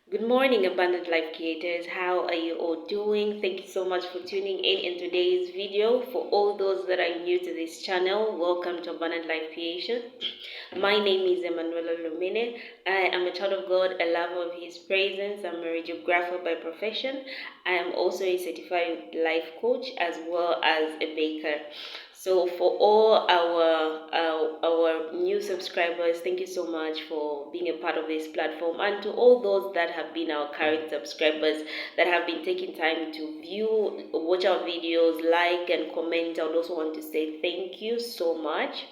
Good morning, Abundant Life Creators. How are you all doing? Thank you so much for tuning in today's video. For all those that are new to this channel, welcome to Abundant Life Creation. My name is Emanuela Lumine. I am a child of God, a lover of His presence. I'm a radiographer by profession. I am also a certified life coach as well as a baker. So for all our new subscribers, thank you so much for being a part of this platform, and to all those that have been our current subscribers that have been taking time to view, watch our videos, like and comment. I would also want to say thank you so much.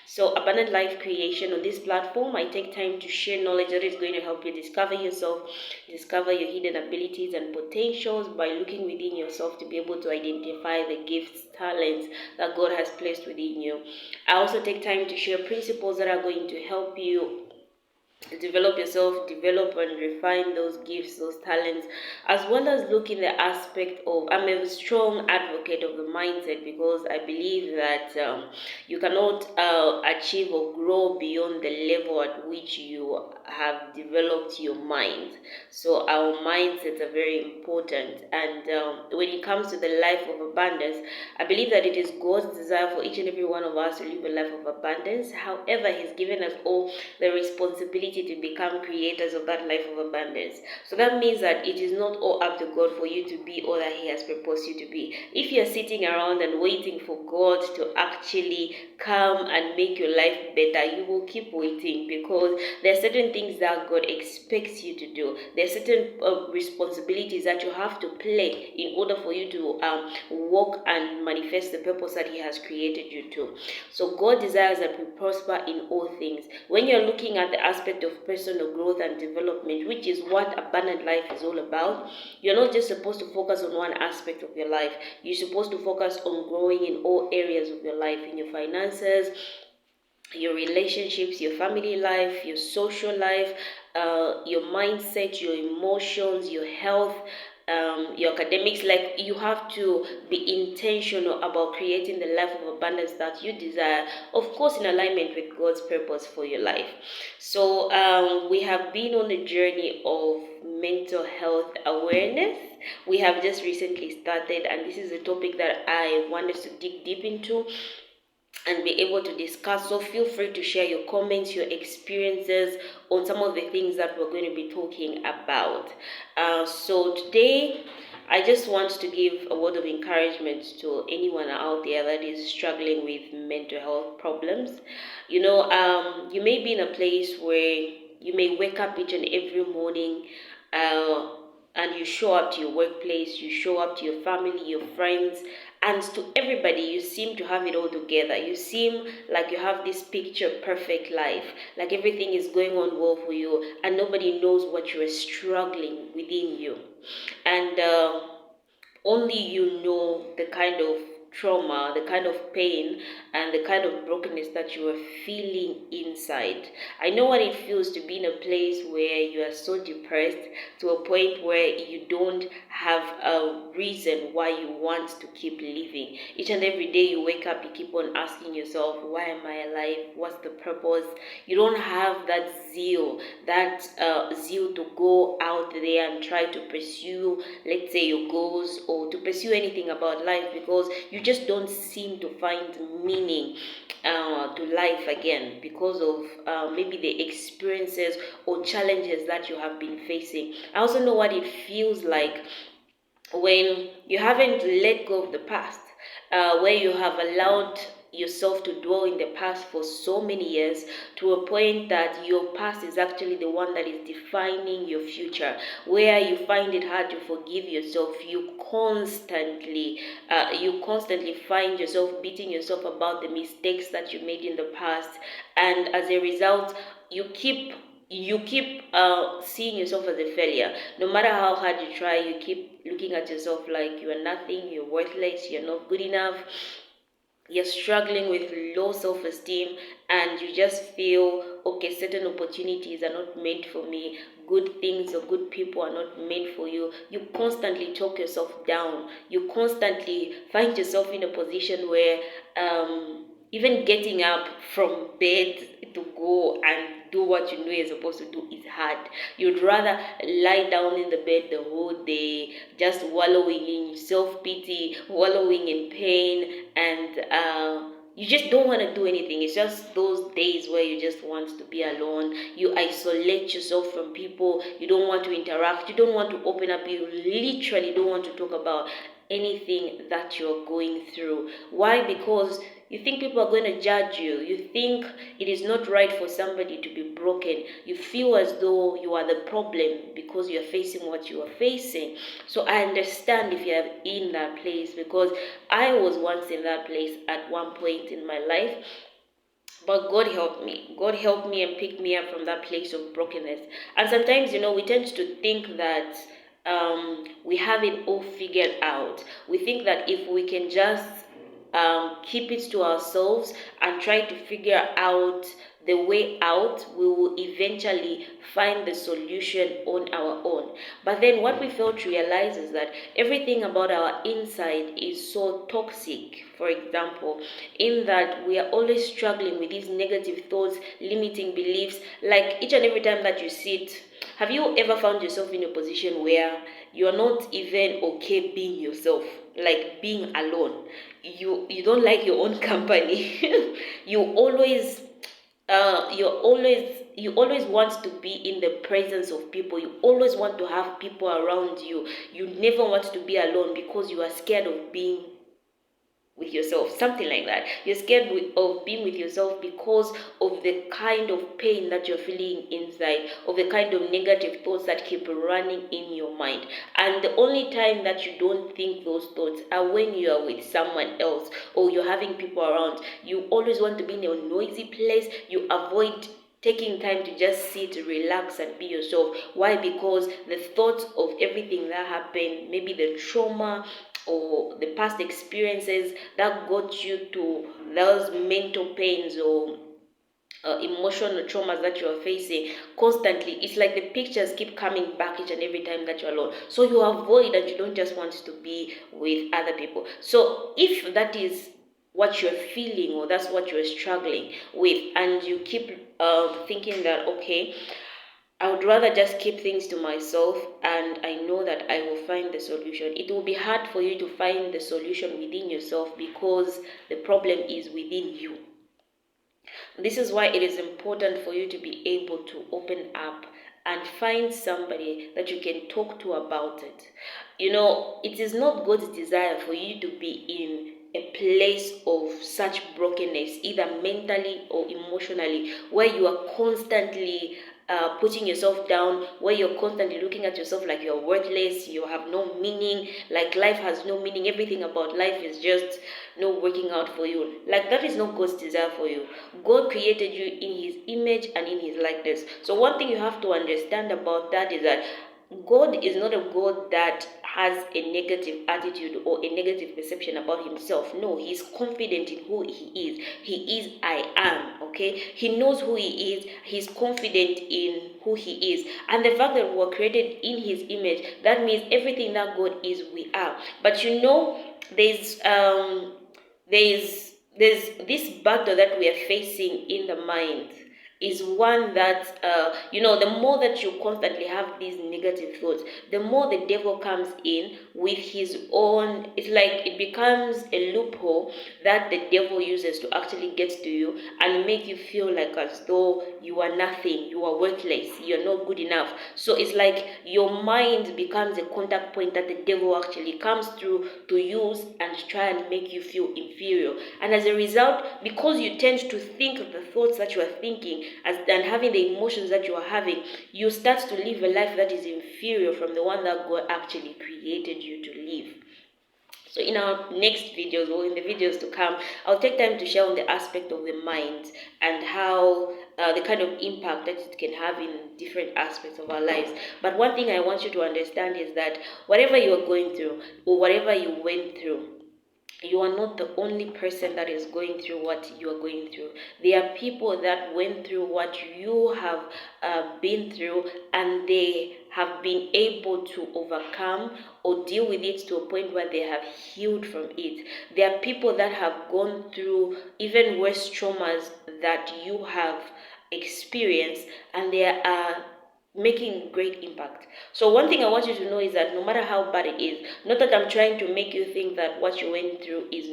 So Abundant Life Creation, on this platform, I take time to share knowledge that is going to help you discover yourself, discover your hidden abilities and potentials by looking within yourself to be able to identify the gifts, talents that God has placed within you. I also take time to share principles that are going to help you develop yourself, develop and refine those gifts, those talents, as well as look in the aspect of, I'm a strong advocate of the mindset, because I believe that you cannot achieve or grow beyond the level at which you have developed your mind. So our mindsets are very important, and when it comes to the life of abundance, I believe that it is God's desire for each and every one of us to live a life of abundance. However, He's given us all the responsibility to become creators of that life of abundance. So that means that it is not all up to God for you to be all that He has proposed you to be. If you're sitting around and waiting for God to actually come and make your life better, you will keep waiting, because there are certain things that God expects you to do. There are certain responsibilities that you have to play in order for you to walk and manifest the purpose that He has created you to. So God desires that we prosper in all things. When you're looking at the aspect of personal growth and development, which is what abundant life is all about, you're not just supposed to focus on one aspect of your life. You're supposed to focus on growing in all areas of your life, in your finances, your relationships, your family life, your social life, your mindset, your emotions, your health, your academics. Like, you have to be intentional about creating the life of abundance that you desire, of course in alignment with God's purpose for your life. So we have been on a journey of mental health awareness. We have just recently started, and this is a topic that I wanted to dig deep into and be able to discuss. So feel free to share your comments, your experiences on some of the things that we're going to be talking about. So today, I just want to give a word of encouragement to anyone out there that is struggling with mental health problems. You may be in a place where you may wake up each and every morning, uh, and you show up to your workplace, you show up to your family, your friends, and to everybody you seem to have it all together. You seem like you have this picture perfect life, like everything is going on well for you, and nobody knows what you are struggling within you. And only you know the kind of trauma, the kind of pain, and the kind of brokenness that you are feeling inside. I know what it feels to be in a place where you are so depressed to a point where you don't have a reason why you want to keep living. Each and every day you wake up, you keep on asking yourself, why am I alive? What's the purpose? You don't have that zeal, zeal to go out there and try to pursue, let's say, your goals, or to pursue anything about life, because you just don't seem to find meaning to life again, because of maybe the experiences or challenges that you have been facing. I also know what it feels like when you haven't let go of the past, where you have allowed yourself to dwell in the past for so many years, to a point that your past is actually the one that is defining your future, where you find it hard to forgive yourself. You constantly find yourself beating yourself about the mistakes that you made in the past, and as a result, you keep seeing yourself as a failure. No matter how hard you try, you keep looking at yourself like you are nothing, you're worthless, you're not good enough, you're struggling with low self-esteem, and you just feel, okay, certain opportunities are not meant for me, good things or good people are not meant for you. You constantly talk yourself down. You constantly find yourself in a position where even getting up from bed to go and do what you know you're supposed to do is hard. You'd rather lie down in the bed the whole day, just wallowing in self-pity, wallowing in pain, and you just don't want to do anything. It's just those days where you just want to be alone. You isolate yourself from people. You don't want to interact. You don't want to open up. You literally don't want to talk about anything that you're going through. Why? Because you think people are going to judge you. You think it is not right for somebody to be broken. You feel as though you are the problem because you are facing what you are facing. So I understand if you are in that place, because I was once in that place at one point in my life. But God helped me. God helped me and picked me up from that place of brokenness. And sometimes, we tend to think that we have it all figured out. We think that if we can just keep it to ourselves and try to figure out the way out, we will eventually find the solution on our own. But then what we fail to realize is that everything about our inside is so toxic. For example, in that we are always struggling with these negative thoughts, limiting beliefs. Like each and every time that you sit, have you ever found yourself in a position where you're not even okay being yourself, like being alone? You don't like your own company. you always you always want to be in the presence of people. You always want to have people around you. You never want to be alone because you are scared of being with yourself, something like that. You're scared of being with yourself because of the kind of pain that you're feeling inside, of the kind of negative thoughts that keep running in your mind. And the only time that you don't think those thoughts are when you are with someone else or you're having people around. You always want to be in a noisy place. You avoid taking time to just sit, relax, and be yourself. Why? Because the thoughts of everything that happened, maybe the trauma or the past experiences that got you to those mental pains or emotional traumas that you are facing constantly, it's like the pictures keep coming back each and every time that you're alone. So you avoid, and you don't just want to be with other people. So if that is what you're feeling, or that's what you're struggling with, and you keep thinking that, okay, I would rather just keep things to myself and I know that I will find the solution. It will be hard for you to find the solution within yourself because the problem is within you. This is why it is important for you to be able to open up and find somebody that you can talk to about it. It is not God's desire for you to be in a place of such brokenness, either mentally or emotionally, where you are constantly putting yourself down, where you're constantly looking at yourself like you're worthless, you have no meaning, like life has no meaning, everything about life is just not working out for you. Like that is not God's desire for you. God created you in His image and in His likeness. So one thing you have to understand about that is that God is not a God that has a negative attitude or a negative perception about himself. No, he's confident in who he is. He is I am, okay? He knows who he is. He's confident in who he is. And the fact that we were created in his image, that means everything that God is, we are. But there's this battle that we are facing in the mind is one that, the more that you constantly have these negative thoughts, the more the devil comes in with his own, it's like it becomes a loophole that the devil uses to actually get to you and make you feel like as though you are nothing, you are worthless, you're not good enough. So it's like your mind becomes a contact point that the devil actually comes through to use and try and make you feel inferior. And as a result, because you tend to think the thoughts that you are thinking and having the emotions that you are having, you start to live a life that is inferior from the one that God actually created you to live. So in our next videos, or in the videos to come, I'll take time to share on the aspect of the mind and how the kind of impact that it can have in different aspects of our lives. But one thing I want you to understand is that whatever you are going through or whatever you went through, you are not the only person that is going through what you are going through. There are people that went through what you have been through, and they have been able to overcome or deal with it to a point where they have healed from it. There are people that have gone through even worse traumas that you have experience, and they are making great impact. So one thing I want you to know is that no matter how bad it is, not that I'm trying to make you think that what you went through is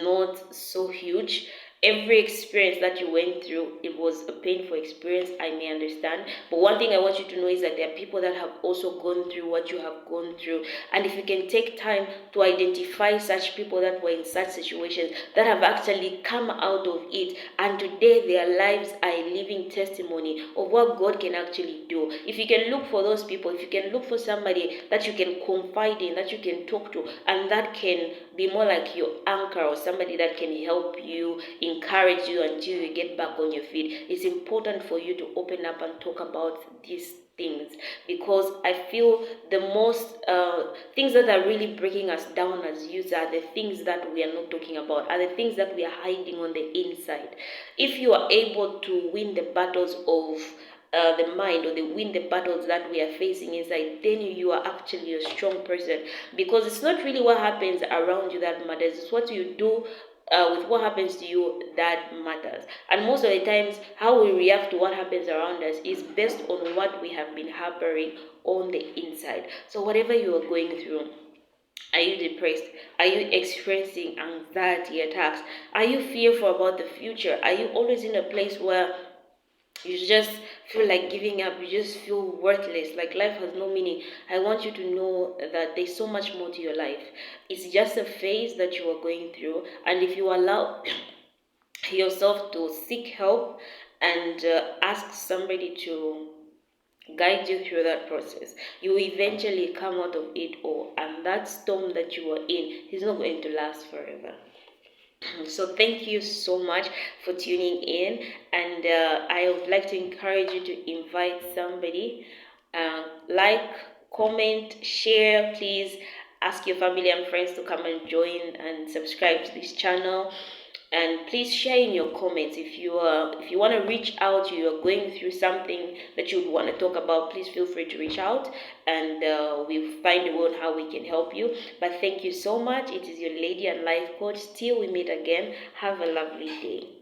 not so huge. Every experience that you went through, it was a painful experience, I may understand. But one thing I want you to know is that there are people that have also gone through what you have gone through. And if you can take time to identify such people that were in such situations, that have actually come out of it, and today their lives are a living testimony of what God can actually do. If you can look for those people, if you can look for somebody that you can confide in, that you can talk to, and that can be more like your anchor, or somebody that can help you, encourage you until you get back on your feet, it's important for you to open up and talk about these things, because I feel the most things that are really breaking us down as youth are the things that we are not talking about, are the things that we are hiding on the inside. If you are able to win the battles of the mind, or they win the battles that we are facing inside, then you are actually a strong person, because it's not really what happens around you that matters, it's what you do with what happens to you that matters. And most of the times, how we react to what happens around us is based on what we have been harboring on the inside. So whatever you are going through, are you depressed? Are you experiencing anxiety attacks? Are you fearful about the future? Are you always in a place where you just feel like giving up, you just feel worthless, like life has no meaning? I want you to know that there's so much more to your life. It's just a phase that you are going through, and if you allow yourself to seek help and ask somebody to guide you through that process, you will eventually come out of it all, and that storm that you are in is not going to last forever. So thank you so much for tuning in, and I would like to encourage you to invite somebody, like, comment, share. Please ask your family and friends to come and join and subscribe to this channel. And please share in your comments if you want to reach out, you are going through something that you want to talk about, please feel free to reach out, and we'll find a way on how we can help you. But thank you so much. It is your lady and life coach. Till we meet again, have a lovely day.